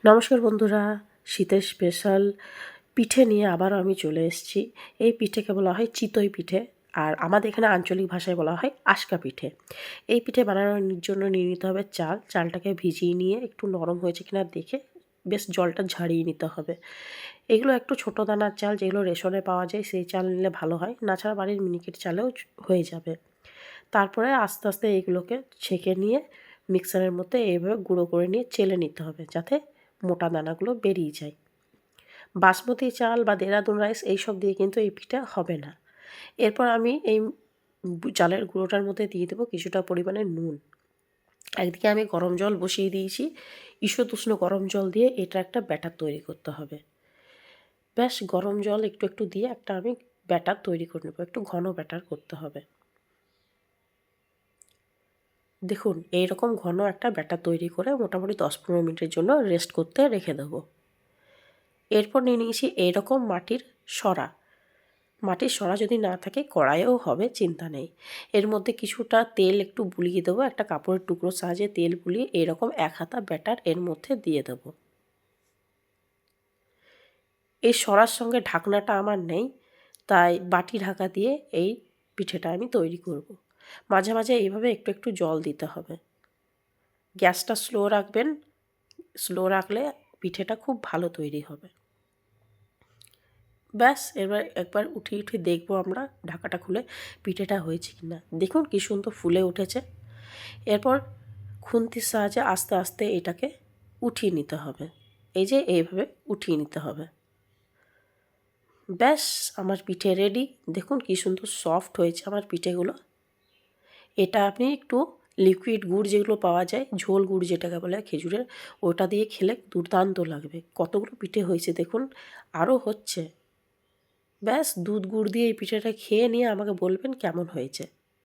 নমস্কার বন্ধুরা, শীতের স্পেশাল পিঠে নিয়ে আবারও আমি চলে এসেছি। এই পিঠেকে বলা হয় চিতই পিঠে, আর আমাদের এখানে আঞ্চলিক ভাষায় বলা হয় আশকা পিঠে। এই পিঠে বানানোর জন্য নিয়ে নিতে হবে চাল। চালটাকে ভিজিয়ে নিয়ে একটু নরম হয়েছে কিনা দেখে বেশ জলটা ঝাড়িয়ে নিতে হবে। এগুলো একটু ছোটো দানার চাল, যেগুলো রেশনে পাওয়া যায় সেই চাল নিলে ভালো হয়, নাছাড়া বাড়ির মিনিকেট চালেও হয়ে যাবে। তারপরে আস্তে আস্তে এইগুলোকে ছেঁকে নিয়ে মিক্সারের মধ্যে এইভাবে গুঁড়ো করে নিয়ে চেলে নিতে হবে, যাতে মোটা দানাগুলো বেরিয়ে যায়। বাসমতি চাল বা দেরাদুন রাইস এইসব দিয়ে কিন্তু এই পিঠা হবে না। এরপর আমি এই চালের গুঁড়োটার মধ্যে দিয়ে দেবো কিছুটা পরিমাণে নুন। একদিকে আমি গরম জল বসিয়ে দিয়েছি, ঈষৎ উষ্ণ গরম জল দিয়ে এটা একটা ব্যাটার তৈরি করতে হবে। ব্যাস গরম জল একটু একটু দিয়ে একটা আমি ব্যাটার তৈরি করে নেবো, একটু ঘন ব্যাটার করতে হবে। দেখুন, এইরকম ঘন একটা ব্যাটার তৈরি করে মোটামুটি 10-15 মিনিটের জন্য রেস্ট করতে রেখে দেবো। এরপর নিয়ে নিয়েছি এইরকম মাটির সরা। মাটির সরা যদি না থাকে কড়াইয়েও হবে, চিন্তা নেই। এর মধ্যে কিছুটা তেল একটু বুলিয়ে দেবো, একটা কাপড়ের টুকরোর সাহায্যে তেল বুলিয়ে এইরকম 1 হাতা ব্যাটার এর মধ্যে দিয়ে দেবো। এই সরার সঙ্গে ঢাকনাটা আমার নেই, তাই বাটি ঢাকা দিয়ে এই পিঠেটা আমি তৈরি করব। মাঝে মাঝে এইভাবে একটু একটু জল দিতে হবে। গ্যাসটা স্লো রাখবেন, স্লো রাখলে পিঠেটা খুব ভালো তৈরি হবে। ব্যাস এবার একবার উঠিয়ে উঠিয়ে দেখবো আমরা ঢাকাটা খুলে পিঠেটা হয়েছে কি না। দেখুন কি সুন্দর ফুলে উঠেছে। এরপর খুন্তির সাহায্যে আস্তে আস্তে এটাকে উঠিয়ে নিতে হবে। এই যে এইভাবে উঠিয়ে নিতে হবে। ব্যাস আমার পিঠে রেডি। দেখুন কি সুন্দর সফট হয়েছে আমার পিঠেগুলো। এটা আপনি একটু লিকুইড গুড় যেগুলো পাওয়া যায়, ঝোল গুড় যেটাকে বলে খেজুরের, ওটা দিয়ে খেলে দুর্দান্ত লাগবে। কতগুলো পিঠে হয়েছে দেখুন, আরও হচ্ছে। ব্যাস দুধ গুড় দিয়ে এই পিঠেটা খেয়ে নিয়ে আমাকে বলবেন কেমন হয়েছে।